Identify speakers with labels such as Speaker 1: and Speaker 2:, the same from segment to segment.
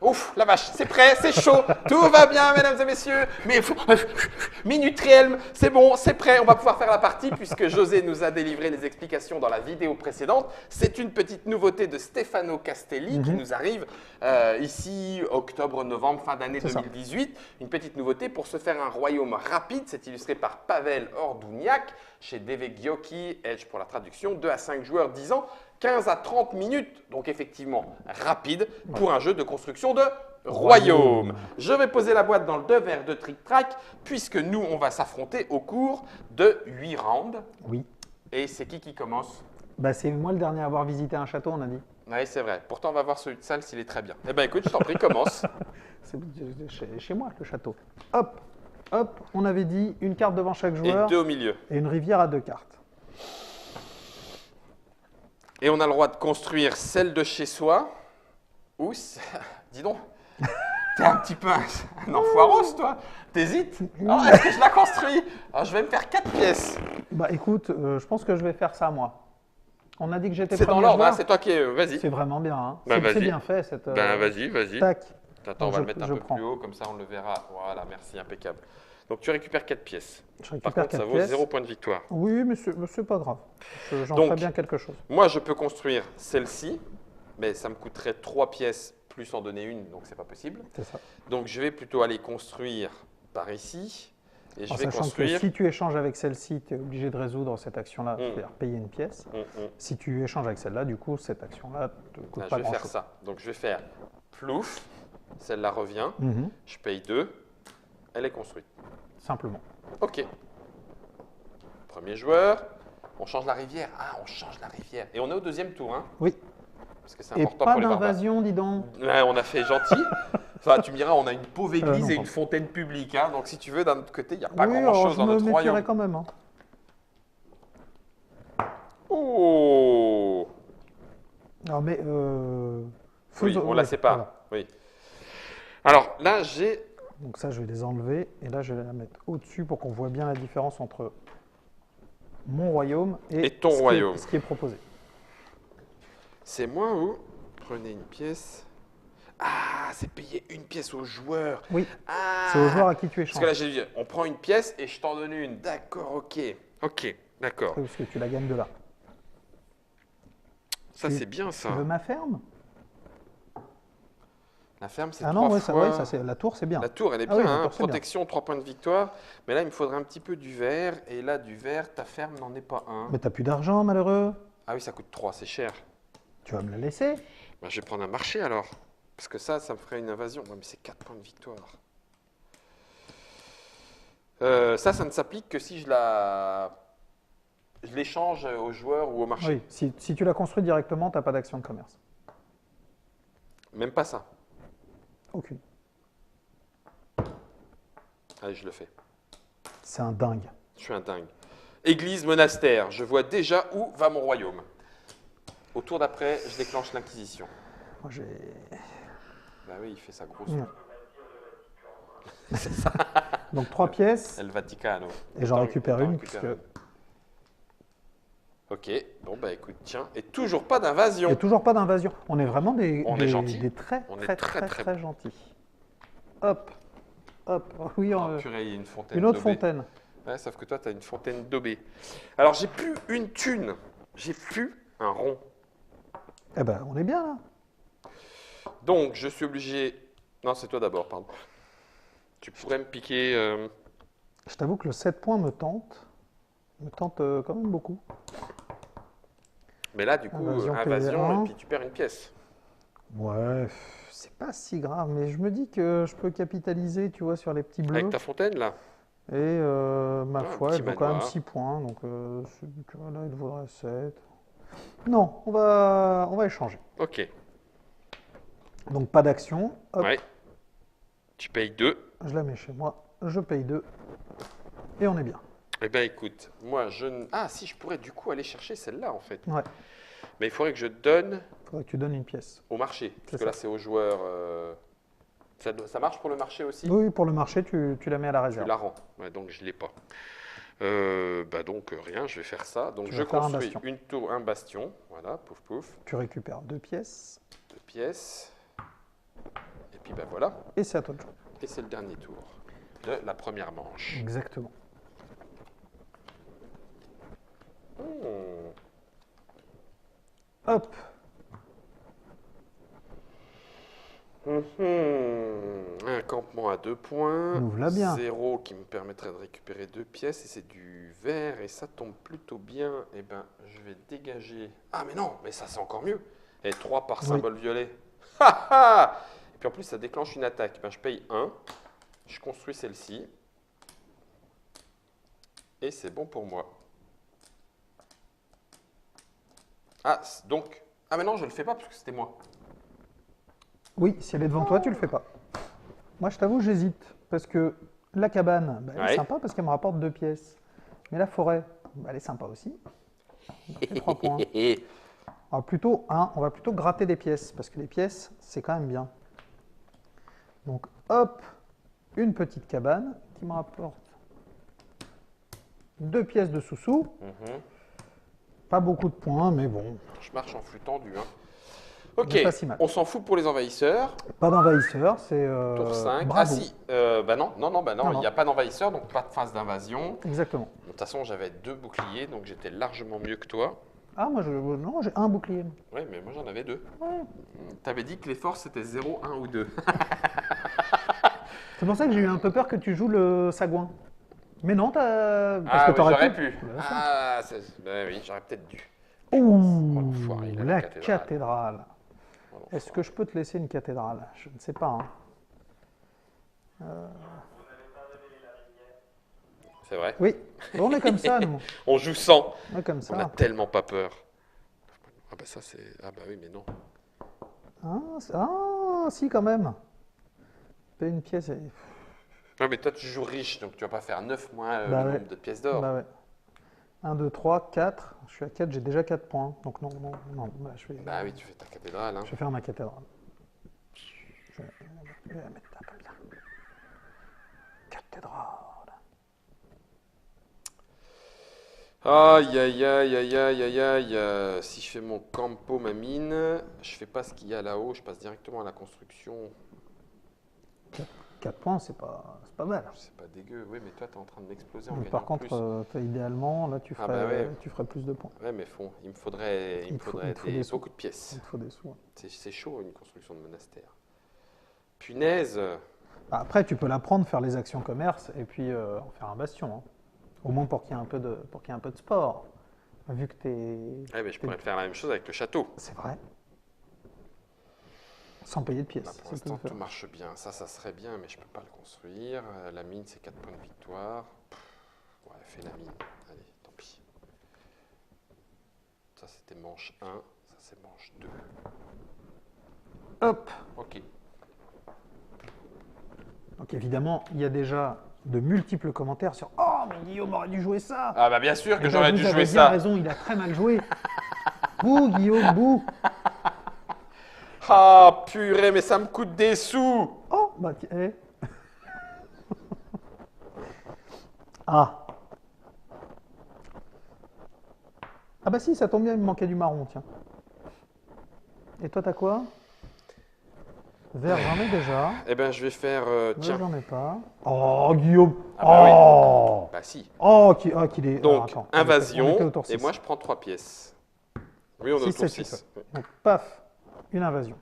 Speaker 1: Ouf, la vache, c'est prêt, c'est chaud, tout va bien, mesdames et messieurs. Mais Minute Realm, c'est bon, c'est prêt, on va pouvoir faire la partie puisque José nous a délivré les explications dans la vidéo précédente. C'est une petite nouveauté de Stefano Castelli qui nous arrive ici, octobre, novembre, fin d'année 2018. Une petite nouveauté pour se faire un royaume rapide. C'est illustré par Pavel Ordouniak chez DV Giochi, Edge pour la traduction, 2 à 5 joueurs, 10 ans. 15 à 30 minutes, donc effectivement rapide pour un jeu de construction de royaume. Je vais poser la boîte dans le devers de Trick Track puisque nous, on va s'affronter au cours de 8 rounds.
Speaker 2: Oui.
Speaker 1: Et c'est qui commence?
Speaker 2: Bah, c'est moi le dernier à avoir visité un château, on a dit.
Speaker 1: Oui, c'est vrai. Pourtant, on va voir celui de Salle s'il est très bien. Eh bien, écoute, je t'en prie, commence.
Speaker 2: C'est chez moi, le château. Hop, hop, on avait dit une carte devant chaque joueur.
Speaker 1: Et 2 au milieu.
Speaker 2: Et une rivière à 2 cartes.
Speaker 1: Et on a le droit de construire celle de chez soi. Ou, dis donc, t'es un petit peu un enfoiros, toi. T'hésites? Oh, est-ce que je la construis? Alors, je vais me faire 4 pièces.
Speaker 2: Bah écoute, je pense que je vais faire ça moi. On a dit que j'étais
Speaker 1: C'est dans l'ordre, hein, c'est toi qui vas-y.
Speaker 2: C'est vraiment bien. Hein.
Speaker 1: Bah,
Speaker 2: c'est bien fait cette.
Speaker 1: Vas-y.
Speaker 2: Tac.
Speaker 1: Attends, on va le mettre un peu plus haut, comme ça on le verra. Voilà, merci, impeccable. Donc tu récupères 4 pièces.
Speaker 2: Je récupère
Speaker 1: Par contre,
Speaker 2: 4
Speaker 1: ça vaut
Speaker 2: pièces.
Speaker 1: 0 point de victoire.
Speaker 2: Oui, mais c'est pas grave. J'en ferai bien quelque chose.
Speaker 1: Moi, je peux construire celle-ci, mais ça me coûterait 3 pièces plus en donner une, donc c'est pas possible.
Speaker 2: C'est ça.
Speaker 1: Donc je vais plutôt aller construire par ici. Et je vais
Speaker 2: sachant
Speaker 1: construire.
Speaker 2: que si tu échanges avec celle-ci, tu es obligé de résoudre cette action-là, c'est-à-dire payer une pièce. Si tu échanges avec celle-là, du coup, cette action-là te coûte pas grand-chose.
Speaker 1: Je vais faire ça. Donc je vais faire plouf, celle-là revient, je paye 2, elle est construite.
Speaker 2: Simplement.
Speaker 1: Ok. Premier joueur, on change la rivière. Ah, on change la rivière. Et on est au deuxième tour, hein?
Speaker 2: Oui.
Speaker 1: Parce que c'est important
Speaker 2: pas
Speaker 1: pour les barbares.
Speaker 2: d'invasion, dis donc.
Speaker 1: Ouais, on a fait gentil. Enfin, tu me diras, on a une pauvre église et une fontaine publique. Hein, donc, si tu veux, d'un autre côté, il n'y a pas grand-chose dans notre royaume.
Speaker 2: Je me méfierais quand même. Hein.
Speaker 1: Oh!
Speaker 2: Non, mais...
Speaker 1: oui, on la sépare. Voilà. Oui. Alors, là, j'ai...
Speaker 2: Donc ça, je vais les enlever. Et là, je vais la mettre au-dessus pour qu'on voit bien la différence entre mon royaume et
Speaker 1: ton royaume.
Speaker 2: Ce qui est proposé.
Speaker 1: C'est moi ou? Prenez une pièce. Ah, c'est payer une pièce au joueur.
Speaker 2: Oui,
Speaker 1: ah,
Speaker 2: c'est au joueur à qui tu échanges.
Speaker 1: Parce que là, j'ai dit, on prend une pièce et je t'en donne une. D'accord, ok. Ok, d'accord.
Speaker 2: Parce que tu la gagnes de là.
Speaker 1: Ça, c'est bien, ça.
Speaker 2: Tu veux ma ferme?
Speaker 1: La ferme, c'est
Speaker 2: 3
Speaker 1: fois...
Speaker 2: la tour, c'est bien.
Speaker 1: La tour, elle est bien. Hein, protection, 3 points de victoire. Mais là, il me faudrait un petit peu du vert. Et là, du vert, ta ferme n'en est pas un.
Speaker 2: Mais t'as plus d'argent, malheureux.
Speaker 1: Ah oui, ça coûte 3, c'est cher.
Speaker 2: Tu vas me la laisser?
Speaker 1: Ben, je vais prendre un marché, alors. Parce que ça me ferait une invasion. Ouais, mais c'est 4 points de victoire. Ça ne s'applique que si je l'échange au joueur ou au marché.
Speaker 2: Oui, si tu la construis directement, tu n'as pas d'action de commerce.
Speaker 1: Même pas ça?
Speaker 2: Aucune.
Speaker 1: Allez, je le fais.
Speaker 2: C'est un dingue.
Speaker 1: Je suis un dingue. Église, monastère. Je vois déjà où va mon royaume. Au tour d'après, je déclenche l'inquisition.
Speaker 2: Moi, j'ai...
Speaker 1: Bah oui, il fait sa grosse...
Speaker 2: C'est ça. Donc 3 pièces.
Speaker 1: El Vaticano.
Speaker 2: Et j'en récupère une. Puisque...
Speaker 1: Ok, bon bah écoute, tiens, et toujours pas d'invasion.
Speaker 2: Et toujours pas d'invasion. On est vraiment des très gentils. Hop, hop. Oui,
Speaker 1: purée, il y a une fontaine.
Speaker 2: Une autre fontaine.
Speaker 1: Ouais, sauf que toi, tu as une fontaine daubée. Alors, j'ai plus une thune. J'ai plus un rond.
Speaker 2: Eh ben, on est bien là.
Speaker 1: Donc, je suis obligé... Non, c'est toi d'abord, pardon. Tu pourrais me piquer...
Speaker 2: Je t'avoue que le 7 points me tente. Me tente quand même beaucoup.
Speaker 1: Mais là, du coup, invasion, et puis tu perds une pièce.
Speaker 2: Ouais, c'est pas si grave, mais je me dis que je peux capitaliser, tu vois, sur les petits bleus.
Speaker 1: Avec ta fontaine, là.
Speaker 2: Et ma foi, elle vaut quand même 6 points, donc là, il vaudrait 7. Non, on va échanger.
Speaker 1: Ok.
Speaker 2: Donc, pas d'action.
Speaker 1: Ouais. Tu payes 2.
Speaker 2: Je la mets chez moi, je paye 2. Et on est bien.
Speaker 1: Eh bien, écoute, moi, je ne... Ah, si, je pourrais du coup aller chercher celle-là, en fait.
Speaker 2: Ouais.
Speaker 1: Mais il faudrait que je donne...
Speaker 2: Il faudrait que tu donnes une pièce.
Speaker 1: Au marché, parce que là, c'est au joueur... Ça marche pour le marché aussi?
Speaker 2: Oui, pour le marché, tu la mets à la réserve.
Speaker 1: Tu la rends, ouais, donc je ne l'ai pas. Donc rien, je vais faire ça. Donc je construis une tour, un bastion. Voilà, pouf pouf.
Speaker 2: Tu récupères 2 pièces.
Speaker 1: 2 pièces. Et puis ben voilà.
Speaker 2: Et c'est à toi de jouer.
Speaker 1: Et c'est le dernier tour de la première manche.
Speaker 2: Exactement. Hop.
Speaker 1: Un campement à 2 points.
Speaker 2: Nous voilà bien.
Speaker 1: 0 qui me permettrait de récupérer 2 pièces. Et c'est du vert et ça tombe plutôt bien. Et ben, je vais dégager. Ah, mais non, mais ça c'est encore mieux. Et 3 par symbole violet. Ha ha. Et puis en plus, ça déclenche une attaque. Ben, je paye 1. Je construis celle-ci. Et c'est bon pour moi. Ah, donc. Ah, mais non, je ne le fais pas parce que c'était moi.
Speaker 2: Oui, si elle est devant toi, tu le fais pas. Moi, je t'avoue, j'hésite. Parce que la cabane, bah, elle est sympa parce qu'elle me rapporte 2 pièces. Mais la forêt, bah, elle est sympa aussi. Ça fait 3 points. Alors, plutôt, on va plutôt gratter des pièces. Parce que les pièces, c'est quand même bien. Donc, hop, une petite cabane qui me rapporte 2 pièces de sous-sous. Pas beaucoup de points, mais bon.
Speaker 1: Je marche en flux tendu. Hein. Ok,
Speaker 2: pas si mal.
Speaker 1: On s'en fout pour les envahisseurs.
Speaker 2: Pas d'envahisseurs, c'est
Speaker 1: Tour 5.
Speaker 2: bravo.
Speaker 1: Ah si, bah non, il n'y a pas d'envahisseurs, donc pas de phase d'invasion.
Speaker 2: Exactement.
Speaker 1: De toute façon, j'avais 2 boucliers, donc j'étais largement mieux que toi.
Speaker 2: Ah, moi, non, j'ai un bouclier.
Speaker 1: Oui, mais moi j'en avais 2.
Speaker 2: Ouais.
Speaker 1: Tu avais dit que les forces c'était 0, 1 ou 2.
Speaker 2: C'est pour ça que j'ai eu un peu peur que tu joues le sagouin. Mais non, parce
Speaker 1: Ah
Speaker 2: que
Speaker 1: oui, j'aurais pu.
Speaker 2: Voilà.
Speaker 1: Ah, oui, j'aurais peut-être dû.
Speaker 2: Ouh,
Speaker 1: l'enfoiré, il a
Speaker 2: la
Speaker 1: la
Speaker 2: cathédrale. Est-ce que je peux te laisser une cathédrale? Je ne sais pas. Hein.
Speaker 1: C'est vrai.
Speaker 2: Oui, on est comme ça, nous.
Speaker 1: On joue sans.
Speaker 2: On est comme
Speaker 1: On n'a
Speaker 2: ça.
Speaker 1: tellement pas peur. Ah bah ça c'est... Ah bah oui, mais non.
Speaker 2: Ah, si, quand même. Paye une pièce.
Speaker 1: Non, mais toi tu joues riche, donc tu vas pas faire 9 moins
Speaker 2: Bah
Speaker 1: le
Speaker 2: ouais.
Speaker 1: nombre de pièces d'or.
Speaker 2: Bah ouais. 1, 2, 3, 4. Je suis à 4, j'ai déjà 4 points. Donc non. Bah,
Speaker 1: Bah oui, tu fais ta cathédrale. Hein.
Speaker 2: Je vais faire ma cathédrale. Je vais la mettre un peu là. Cathédrale.
Speaker 1: Aïe, aïe, aïe, aïe, aïe, aïe, aïe. Si je fais mon campo, ma mine, je fais pas ce qu'il y a là-haut, je passe directement à la construction.
Speaker 2: 4 points, c'est pas mal.
Speaker 1: C'est pas dégueu, oui, mais toi, tu es en train de m'exploser en
Speaker 2: Donc,
Speaker 1: gagnant
Speaker 2: par contre, idéalement, là, tu ferais, tu ferais plus de points.
Speaker 1: Ouais, mais il me faudrait, beaucoup de pièces.
Speaker 2: Il te faut des sous. Hein.
Speaker 1: C'est chaud, une construction de monastère. Punaise.
Speaker 2: Après, tu peux la prendre, faire les actions commerce, et puis en faire un bastion. Hein. Au moins pour qu'il y ait un peu de sport. Vu que tu es...
Speaker 1: Ouais, mais je pourrais faire la même chose avec le château.
Speaker 2: C'est vrai. Sans payer de pièces.
Speaker 1: Bah, pour l'instant, tout marche bien. Ça serait bien, mais je ne peux pas le construire. La mine, c'est 4 points de victoire. Ouais, fais la mine. Allez, tant pis. Ça, c'était manche 1. Ça, c'est manche 2.
Speaker 2: Hop.
Speaker 1: Ok.
Speaker 2: Donc évidemment, il y a déjà de multiples commentaires sur « Oh, mais Guillaume aurait dû jouer ça !»
Speaker 1: Ah bah bien sûr que
Speaker 2: Et
Speaker 1: j'aurais dû jouer
Speaker 2: vous avez bien
Speaker 1: ça.
Speaker 2: raison, il a très mal joué. Bouh, Guillaume, bouh.
Speaker 1: Ah purée, mais ça me coûte des sous.
Speaker 2: Oh, bah Ah. Ah bah si, ça tombe bien, il me manquait du marron, tiens. Et toi, t'as quoi? Vert, j'en ai déjà.
Speaker 1: Eh ben, je vais faire... tiens.
Speaker 2: J'en ai pas. Oh, Guillaume.
Speaker 1: Ah bah
Speaker 2: oh
Speaker 1: oui. Bah si.
Speaker 2: Oh, qu'il est...
Speaker 1: Donc,
Speaker 2: attends,
Speaker 1: invasion, et moi je prends 3 pièces. Oui, on est au tour 6.
Speaker 2: Donc, paf, une invasion.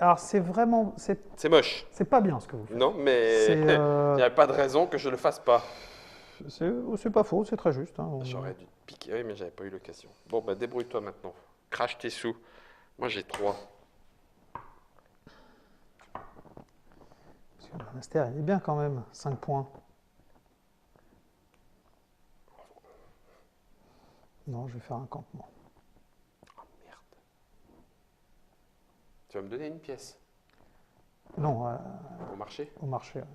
Speaker 2: Alors, c'est vraiment...
Speaker 1: C'est moche.
Speaker 2: C'est pas bien ce que vous faites.
Speaker 1: Non, mais il n'y a pas de raison que je le fasse pas.
Speaker 2: C'est pas faux, c'est très juste. Hein.
Speaker 1: J'aurais dû te piquer, oui, mais j'avais pas eu l'occasion. Bon, bah débrouille-toi maintenant. Crache tes sous. Moi, j'ai 3.
Speaker 2: Parce que le monastère, il est bien quand même. 5 points. Non, je vais faire un campement.
Speaker 1: Oh, merde. Tu vas me donner une pièce?
Speaker 2: Non,
Speaker 1: au marché?
Speaker 2: Au marché, ouais.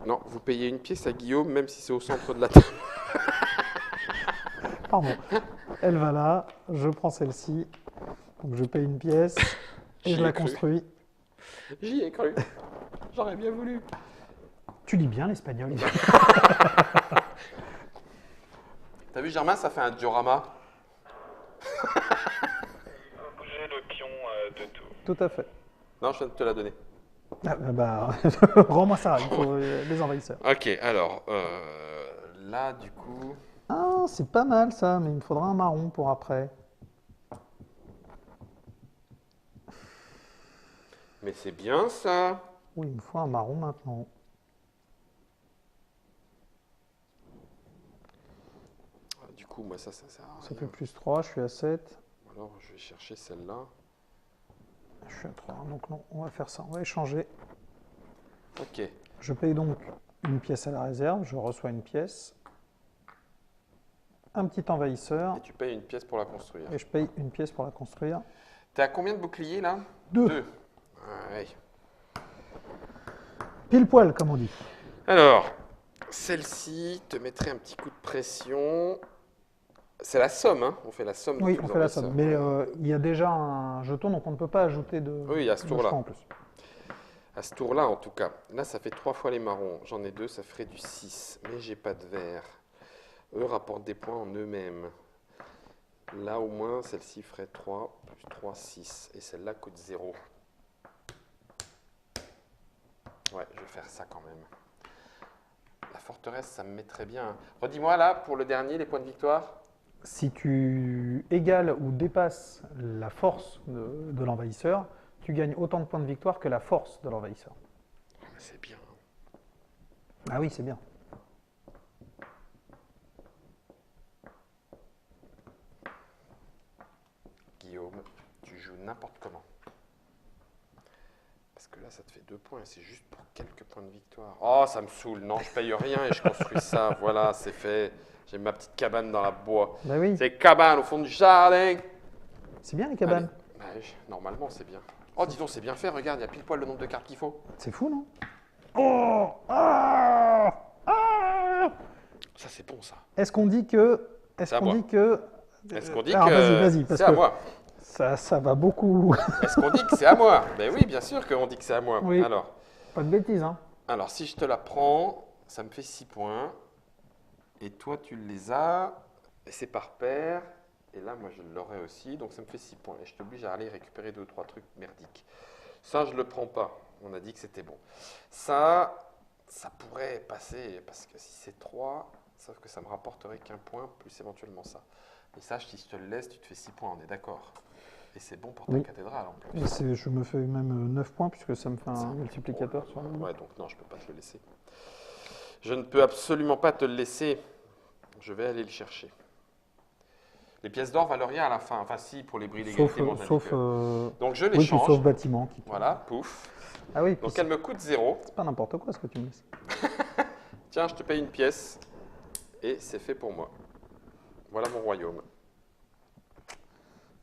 Speaker 1: Non, vous payez une pièce à Guillaume, même si c'est au centre de la table.
Speaker 2: Pardon. Elle va là, je prends celle-ci, donc je paye une pièce et je la construis.
Speaker 1: J'y ai cru. J'aurais bien voulu.
Speaker 2: Tu lis bien l'espagnol.
Speaker 1: T'as vu, Germain, ça fait un diorama.
Speaker 3: Bouger le pion de
Speaker 2: Tout à fait.
Speaker 1: Non, je viens de te la donner.
Speaker 2: Ah, bah, rends-moi ça, il faut les envahisseurs.
Speaker 1: Ok, alors, là, du coup...
Speaker 2: Ah, c'est pas mal ça, mais il me faudra un marron pour après.
Speaker 1: Mais c'est bien, ça.
Speaker 2: Oui, il me faut un marron maintenant.
Speaker 1: Du coup, moi, ça sert à
Speaker 2: Ça
Speaker 1: rien.
Speaker 2: fait plus 3, je suis à 7.
Speaker 1: Alors, je vais chercher celle-là.
Speaker 2: Je suis à 3, donc non, on va faire ça, on va échanger.
Speaker 1: Ok.
Speaker 2: Je paye donc une pièce à la réserve, je reçois une pièce, un petit envahisseur,
Speaker 1: Et tu payes une pièce pour la construire.
Speaker 2: et je paye une pièce pour la construire.
Speaker 1: T'es à combien de boucliers, là?
Speaker 2: 2.
Speaker 1: 2. Ouais.
Speaker 2: Pile poil, comme on dit.
Speaker 1: Alors, celle-ci te mettrait un petit coup de pression. C'est la somme, hein? On fait la somme de
Speaker 2: Oui,
Speaker 1: tous
Speaker 2: on
Speaker 1: les
Speaker 2: fait la
Speaker 1: envahisseurs.
Speaker 2: somme. Mais il y a déjà un jeton, donc on ne peut pas ajouter de,
Speaker 1: Oui, à ce
Speaker 2: de
Speaker 1: tour-là.
Speaker 2: choix en plus.
Speaker 1: À ce tour-là, en tout cas. Là, ça fait 3 fois les marrons. J'en ai 2, ça ferait du 6. Mais j'ai pas de vert. Eux rapportent des points en eux-mêmes. Là, au moins, celle-ci ferait 3, plus 3, 6. Et celle-là coûte 0. Ouais, je vais faire ça quand même. La forteresse, ça me met très bien. Redis-moi, là, pour le dernier, les points de victoire.
Speaker 2: Si tu égales ou dépasses la force de l'envahisseur, tu gagnes autant de points de victoire que la force de l'envahisseur.
Speaker 1: C'est bien.
Speaker 2: Ah oui, c'est bien.
Speaker 1: Guillaume, tu joues n'importe comment. Parce que là, ça te fait 2 points et c'est juste pour quelques points de victoire. Oh, ça me saoule. Non, je paye rien et je construis ça. Voilà, c'est fait. J'ai ma petite cabane dans la bois.
Speaker 2: Bah oui,
Speaker 1: C'est cabane au fond du jardin.
Speaker 2: c'est bien les cabanes.
Speaker 1: Allez. Ouais, normalement, c'est bien. Oh, dis donc, c'est bien fait. Regarde, il y a pile poil le nombre de cartes qu'il faut.
Speaker 2: C'est fou, non? Oh ah ah
Speaker 1: Ça, c'est bon, ça.
Speaker 2: Est-ce qu'on dit que... Est-ce
Speaker 1: C'est à
Speaker 2: qu'on
Speaker 1: moi.
Speaker 2: dit que...
Speaker 1: Est-ce qu'on dit
Speaker 2: alors,
Speaker 1: que
Speaker 2: vas-y, parce
Speaker 1: c'est à
Speaker 2: que
Speaker 1: moi?
Speaker 2: ça va beaucoup.
Speaker 1: Est-ce qu'on dit que c'est à moi? Ben oui, bien sûr qu'on dit que c'est à moi.
Speaker 2: Oui.
Speaker 1: Alors,
Speaker 2: Pas de bêtises, hein.
Speaker 1: si je te la prends, ça me fait 6 points. Et toi, tu les as. Et c'est par paire. Et là, moi, je l'aurai aussi. Donc, ça me fait 6 points. Et je t'oblige à aller récupérer 2 ou 3 trucs merdiques. Ça, je ne le prends pas. On a dit que c'était bon. Ça pourrait passer. Parce que si c'est 3, sauf que ça me rapporterait qu'un point, plus éventuellement ça. Et ça, si je te le laisse, tu te fais 6 points. On est d'accord? Et c'est bon pour ta
Speaker 2: Oui.
Speaker 1: cathédrale en plus.
Speaker 2: Et je me fais même 9 points puisque ça me fait
Speaker 1: Ça,
Speaker 2: un multiplicateur sur le...
Speaker 1: Ouais, donc non, je ne peux pas te le laisser. Je ne peux absolument pas te le laisser. Je vais aller le chercher. Les pièces d'or valent rien à la fin. Enfin, si, pour les bris d'égalité.
Speaker 2: Sauf
Speaker 1: Donc, je les
Speaker 2: oui, puis
Speaker 1: change.
Speaker 2: sauf bâtiment. Qui...
Speaker 1: Voilà, pouf.
Speaker 2: Ah oui,
Speaker 1: Donc, elle me coûte 0.
Speaker 2: c'est pas n'importe quoi ce que tu me laisses.
Speaker 1: Tiens, je te paye une pièce. Et c'est fait pour moi. Voilà mon royaume.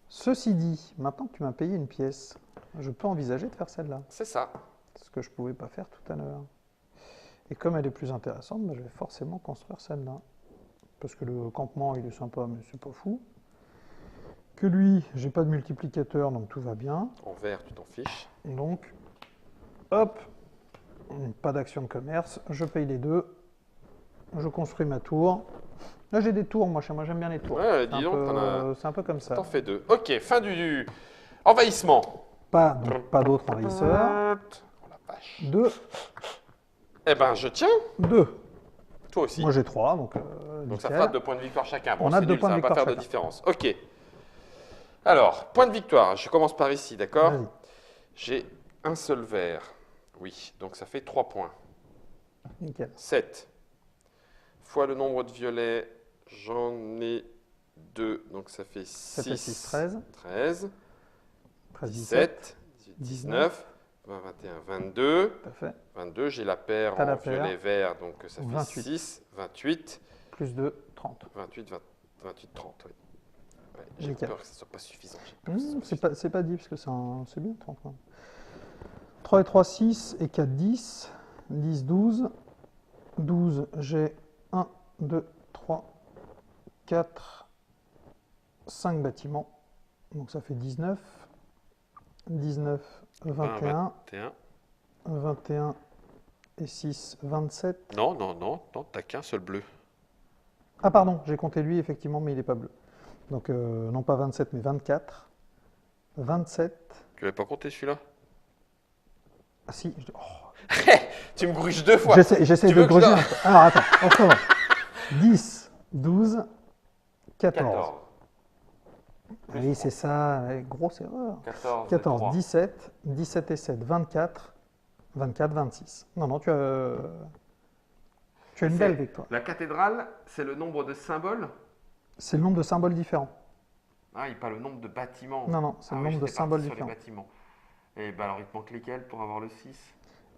Speaker 2: Ceci dit, maintenant que tu m'as payé une pièce, je peux envisager de faire celle-là.
Speaker 1: C'est ça.
Speaker 2: Ce que je ne pouvais pas faire tout à l'heure. Et comme elle est plus intéressante, je vais forcément construire celle-là. Parce que le campement, il est sympa, mais c'est pas fou. Que lui, j'ai pas de multiplicateur, donc tout va bien.
Speaker 1: En vert, tu t'en fiches.
Speaker 2: Donc, hop, pas d'action de commerce, je paye les 2. Je construis ma tour. Là, j'ai des tours, moi, chez moi, j'aime bien les tours.
Speaker 1: Ouais, dis donc,
Speaker 2: c'est un peu comme ça.
Speaker 1: t'en fais 2. Ok, fin du envahissement.
Speaker 2: Pas d'autres envahisseurs.
Speaker 1: Oh la vache.
Speaker 2: 2,
Speaker 1: Eh ben, je tiens.
Speaker 2: 2.
Speaker 1: Toi aussi.
Speaker 2: Moi, j'ai 3, donc
Speaker 1: Donc ça
Speaker 2: nickel.
Speaker 1: fera 2 points de victoire chacun. Bon,
Speaker 2: On a
Speaker 1: c'est
Speaker 2: 2
Speaker 1: nul,
Speaker 2: points
Speaker 1: ça
Speaker 2: de
Speaker 1: va pas
Speaker 2: victoire
Speaker 1: faire de
Speaker 2: chacun.
Speaker 1: différence. Ok. Alors, point de victoire. Je commence par ici, d'accord?
Speaker 2: Vas-y.
Speaker 1: J'ai un seul vert. Oui, donc ça fait 3 points.
Speaker 2: Nickel.
Speaker 1: 7. Fois le nombre de violets, j'en ai 2. Donc ça fait 6.
Speaker 2: 7 et 6, 13.
Speaker 1: 13.
Speaker 2: 13,
Speaker 1: 17.
Speaker 2: 17.
Speaker 1: 19. 20, 21, 22.
Speaker 2: Tout à fait.
Speaker 1: 22, j'ai la paire
Speaker 2: T'as
Speaker 1: en
Speaker 2: la paire.
Speaker 1: violet-vert, donc ça fait
Speaker 2: 28.
Speaker 1: 6. 28.
Speaker 2: Plus 2, 30.
Speaker 1: 28, 28, 30, oui. Ouais, j'ai
Speaker 2: Nickel.
Speaker 1: peur que ce ne soit pas suffisant. J'ai peur que ce soit
Speaker 2: C'est pas dit, parce que c'est bien, 30. 3 et 3, 6, et 4, 10. 10, 12. 12, j'ai 1, 2, 3, 4, 5 bâtiments. Donc ça fait 19. 19, 21.
Speaker 1: 21.
Speaker 2: 21 et 6, 27.
Speaker 1: Non, t'as qu'un seul bleu.
Speaker 2: Ah pardon, j'ai compté lui effectivement, mais il n'est pas bleu. Donc non pas 27, mais 24. 27.
Speaker 1: Tu l'avais pas compté celui-là?
Speaker 2: Ah si. Oh.
Speaker 1: Tu me gruges 2 fois.
Speaker 2: J'essaie
Speaker 1: Tu
Speaker 2: de
Speaker 1: veux que je
Speaker 2: gruger.
Speaker 1: le-
Speaker 2: Alors attends, on recommence. 10, 12, 14.
Speaker 1: 14.
Speaker 2: Oui, c'est ça, grosse erreur.
Speaker 1: 14,
Speaker 2: 14,
Speaker 1: 3.
Speaker 2: 17, 17 et 7, 24, 24, 26. Non, non, tu as une belle victoire.
Speaker 1: La cathédrale, c'est le nombre de symboles?
Speaker 2: C'est le nombre de symboles différents.
Speaker 1: Ah, il pas le nombre de bâtiments.
Speaker 2: Non, non, c'est le nombre de
Speaker 1: j'étais parti
Speaker 2: symboles
Speaker 1: sur les
Speaker 2: différents.
Speaker 1: bâtiments. Et ben alors, il te manque lesquels pour avoir le 6?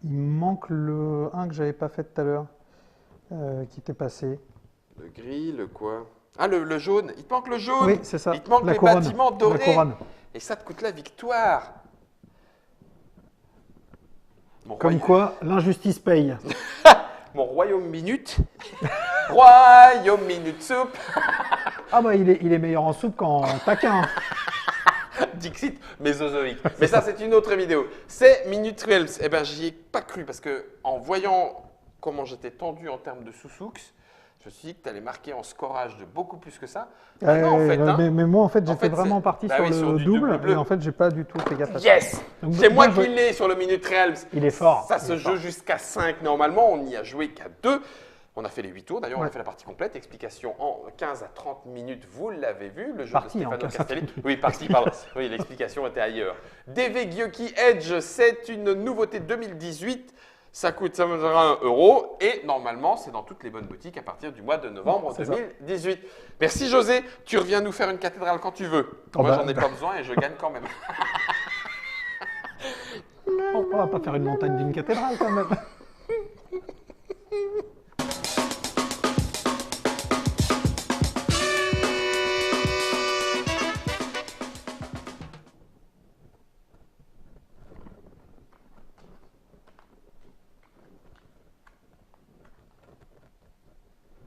Speaker 2: Il manque le 1 que j'avais pas fait tout à l'heure, qui était passé.
Speaker 1: Le gris, le quoi? Ah, le jaune. Il te manque le jaune.
Speaker 2: Oui, c'est ça.
Speaker 1: Il te manque
Speaker 2: La
Speaker 1: les
Speaker 2: couronne.
Speaker 1: bâtiments
Speaker 2: La
Speaker 1: dorés.
Speaker 2: couronne.
Speaker 1: Et ça te coûte la victoire. Mon
Speaker 2: Comme quoi, l'injustice paye.
Speaker 1: Mon royaume minute. Royaume minute soupe.
Speaker 2: Ah bah il est meilleur en soupe qu'en taquin.
Speaker 1: Dixit mésozoïque. Mais ça, c'est une autre vidéo. C'est Minute Realms. Eh bien, j'y ai pas cru parce que en voyant comment j'étais tendu en termes de sous-soux, je me suis dit que tu allais marquer en scorage de beaucoup plus que ça. Ah non, en fait, hein.
Speaker 2: mais moi en fait j'étais
Speaker 1: fait,
Speaker 2: vraiment
Speaker 1: c'est-
Speaker 2: parti
Speaker 1: bah
Speaker 2: sur
Speaker 1: oui,
Speaker 2: le
Speaker 1: sur du
Speaker 2: double
Speaker 1: double bleu.
Speaker 2: et en fait j'ai pas du tout fait gaffe à ça.
Speaker 1: Yes!
Speaker 2: Donc,
Speaker 1: C'est moi
Speaker 2: moi,
Speaker 1: qui l'ai sur le Minute Realms.
Speaker 2: Il est fort.
Speaker 1: Ça
Speaker 2: il
Speaker 1: se
Speaker 2: est
Speaker 1: joue
Speaker 2: fort.
Speaker 1: jusqu'à 5 normalement. On n'y a joué qu'à 2. On a fait les 8 tours. D'ailleurs, on a
Speaker 2: Ouais.
Speaker 1: fait la partie complète. Explication en 15 à 30 minutes. Vous l'avez vu. Le jeu
Speaker 2: Partie,
Speaker 1: de
Speaker 2: en
Speaker 1: Stefano
Speaker 2: 15 à
Speaker 1: Castelli.
Speaker 2: 30 minutes.
Speaker 1: Oui, partie, pardon. Oui, l'explication était ailleurs. DV Gyoki Edge, c'est une nouveauté 2018. Ça coûtera 1 euro. Et normalement, c'est dans toutes les bonnes boutiques à partir du mois de novembre
Speaker 2: C'est ça.
Speaker 1: 2018. Merci José. Tu reviens nous faire une cathédrale quand tu veux.
Speaker 2: Oh
Speaker 1: Moi,
Speaker 2: bah,
Speaker 1: j'en ai pas besoin et je gagne quand même.
Speaker 2: On va pas faire une montagne d'une cathédrale quand même.